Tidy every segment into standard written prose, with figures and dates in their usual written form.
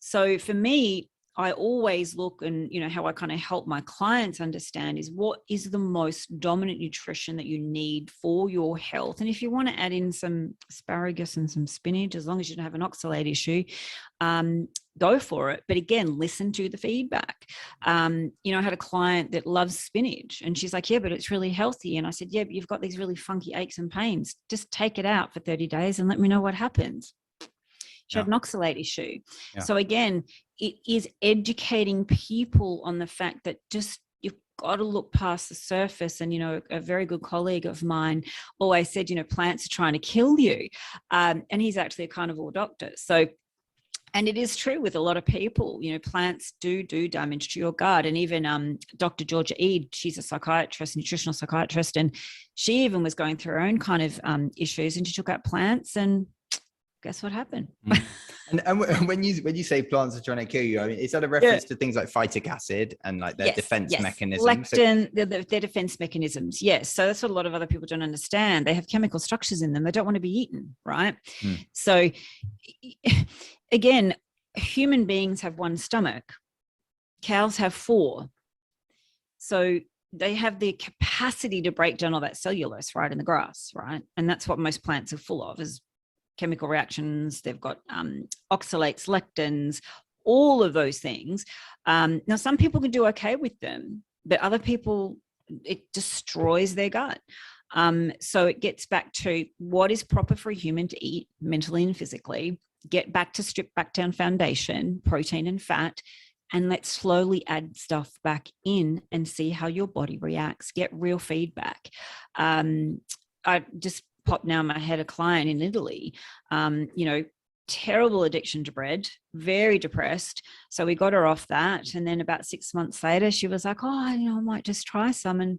So for me, I always look, and how I kind of help my clients understand is what is the most dominant nutrition that you need for your health. And if you want to add in some asparagus and some spinach, as long as you don't have an oxalate issue, go for it. But again, listen to the feedback. I had a client that loves spinach, and she's like, yeah, but it's really healthy. And I said, yeah, but you've got these really funky aches and pains. Just take it out for 30 days and let me know what happens. She had an oxalate issue. Yeah. So again, it is educating people on the fact that just you've got to look past the surface. And, a very good colleague of mine always said, plants are trying to kill you. And he's actually a carnivore doctor. So, and it is true with a lot of people, plants do damage to your gut. And even Dr. Georgia E, she's a psychiatrist, nutritional psychiatrist, and she even was going through her own kind of issues, and she took out plants, and guess what happened? And when you say plants are trying to kill you, I mean, is that a reference to things like phytic acid and like their defense mechanisms? Lectin, their defense mechanisms. Yes. So that's what a lot of other people don't understand. They have chemical structures in them. They don't want to be eaten, right? So again, human beings have one stomach. Cows have 4. So they have the capacity to break down all that cellulose, right, in the grass, right? And that's what most plants are full of, is chemical reactions. They've got oxalates, lectins, all of those things. Now, some people can do okay with them, but other people, it destroys their gut. So it gets back to what is proper for a human to eat mentally and physically, get back to strip back down foundation, protein and fat, and let's slowly add stuff back in and see how your body reacts, get real feedback. I just popped now in my head a client in Italy, terrible addiction to bread, very depressed. So we got her off that. And then about 6 months later, she was like, I might just try some, and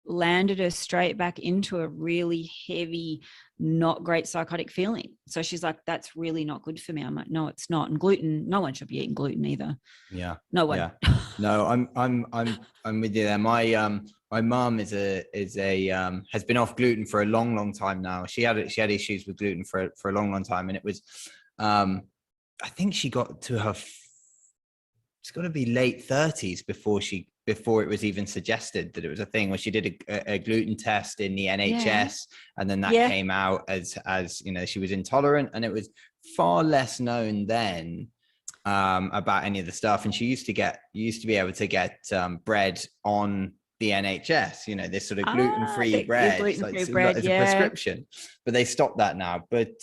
landed her straight back into a really heavy, not great psychotic feeling. So she's like, that's really not good for me. I'm like, no, it's not. And gluten, no one should be eating gluten either. Yeah. No one. Yeah. No, I'm with you there. My mum has been off gluten for a long time now. She had issues with gluten for a long time. And it was, I think she got to it's got to be late 30s before it was even suggested that it was a thing, where she did a gluten test in the NHS, and then that came out as she was intolerant, and it was far less known then about any of the stuff. And she used to be able to get bread on the NHS, this sort of gluten-free bread, as a prescription, but they stopped that now. But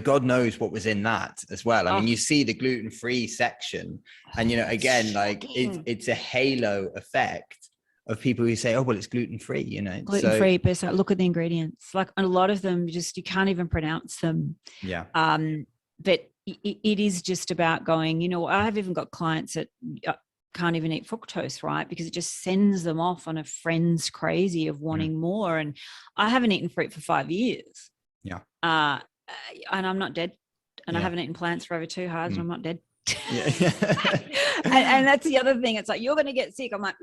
God knows what was in that as well. I mean, you see the gluten-free section, and again, like it's a halo effect of people who say, oh, well, it's gluten-free, gluten-free, but it's like, look at the ingredients, like a lot of them you can't even pronounce them. But it is just about going, I have even got clients that can't even eat fructose, right? Because it just sends them off on a frenzy crazy of wanting more. And I haven't eaten fruit for 5 years. And I'm not dead. And I haven't eaten plants for over 2 years, and I'm not dead. and that's the other thing. It's like, you're going to get sick. I'm like,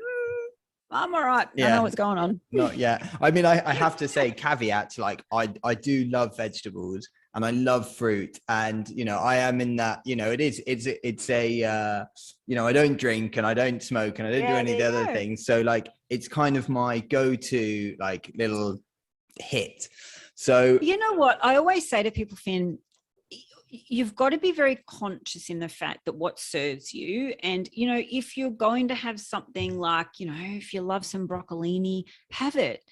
I'm all right. I know what's going on. Not yet. I mean, I have to say, caveat, like I do love vegetables and I love fruit, and I am in that, it's a I don't drink and I don't smoke and I don't do any of the other things. So like, it's kind of my go-to like little hit. So you know what I always say to people, Finn, you've got to be very conscious in the fact that what serves you. And, if you're going to have something like, if you love some broccolini, have it,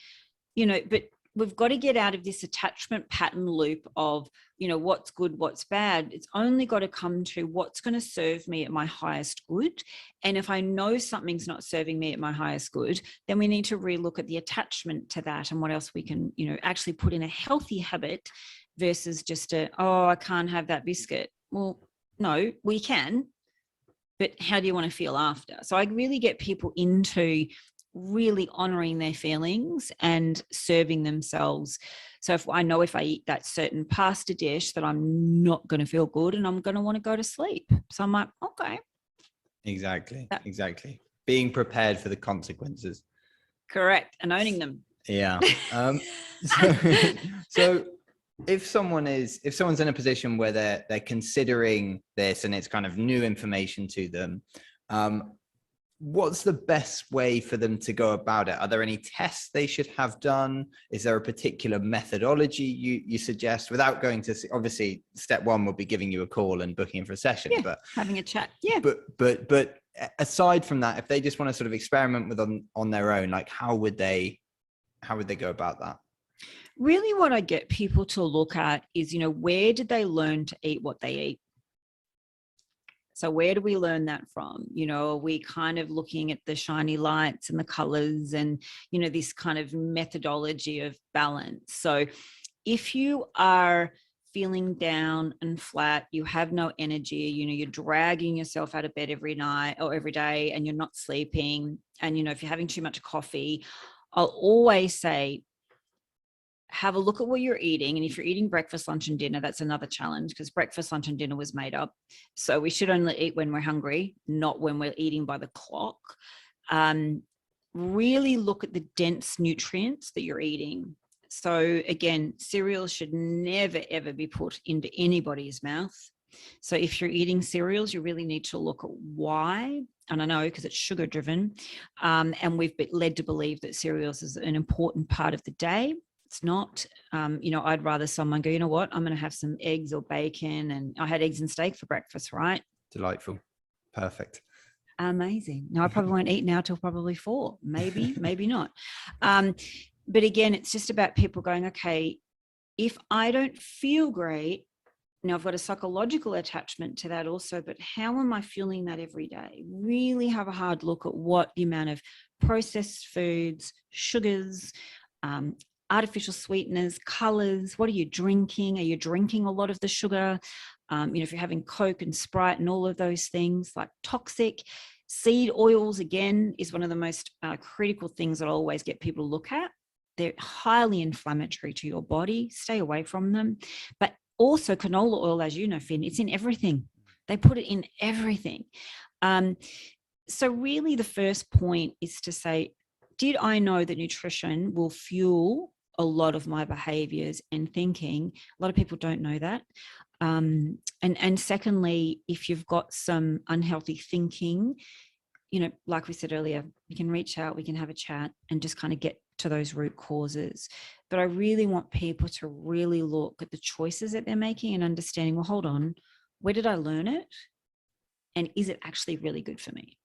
but we've got to get out of this attachment pattern loop of, what's good, what's bad. It's only got to come to what's going to serve me at my highest good. And if I know something's not serving me at my highest good, then we need to relook at the attachment to that and what else we can, actually put in a healthy habit versus just I can't have that biscuit. Well, no, we can, but how do you want to feel after? So I really get people into really honoring their feelings and serving themselves. So if I eat that certain pasta dish, that I'm not going to feel good and I'm going to want to go to sleep. So I'm like, okay. Exactly. Being prepared for the consequences. Correct. And owning them. Yeah. So if someone's in a position where they're considering this and it's kind of new information to them, what's the best way for them to go about it? Are there any tests they should have done? Is there a particular methodology you suggest, without going to, obviously step one would be giving you a call and booking in for a session, but having a chat. Yeah. But aside from that, if they just want to sort of experiment with on their own, like how would they go about that? Really what I get people to look at is, where did they learn to eat what they eat? So where do we learn that from? Are we kind of looking at the shiny lights and the colors and, this kind of methodology of balance? So if you are feeling down and flat, you have no energy, you're dragging yourself out of bed every night or every day and you're not sleeping, and, if you're having too much coffee, I'll always say, have a look at what you're eating. And if you're eating breakfast, lunch, and dinner, that's another challenge, because breakfast, lunch, and dinner was made up. So we should only eat when we're hungry, not when we're eating by the clock. Really look at the dense nutrients that you're eating. So again, cereals should never, ever be put into anybody's mouth. So if you're eating cereals, you really need to look at why. And I know, because it's sugar driven. And we've been led to believe that cereals is an important part of the day. It's not. I'd rather someone go, you know what, I'm going to have some eggs or bacon, and I had eggs and steak for breakfast, right? Delightful. Perfect. Amazing. No, I probably won't eat now till probably 4, maybe not. But again, it's just about people going, okay, if I don't feel great, now I've got a psychological attachment to that also, but how am I feeling that every day? Really have a hard look at what the amount of processed foods, sugars, artificial sweeteners, colors, what are you drinking? Are you drinking a lot of the sugar? If you're having Coke and Sprite and all of those things, like toxic. Seed oils, again, is one of the most critical things that I always get people to look at. They're highly inflammatory to your body. Stay away from them. But also canola oil, as you know, Finn, it's in everything. They put it in everything. So really the first point is to say, did I know that nutrition will fuel a lot of my behaviors and thinking? A lot of people don't know that. And secondly, if you've got some unhealthy thinking, like we said earlier, we can reach out, we can have a chat and just kind of get to those root causes. But I really want people to really look at the choices that they're making and understanding, well, hold on, where did I learn it? And is it actually really good for me?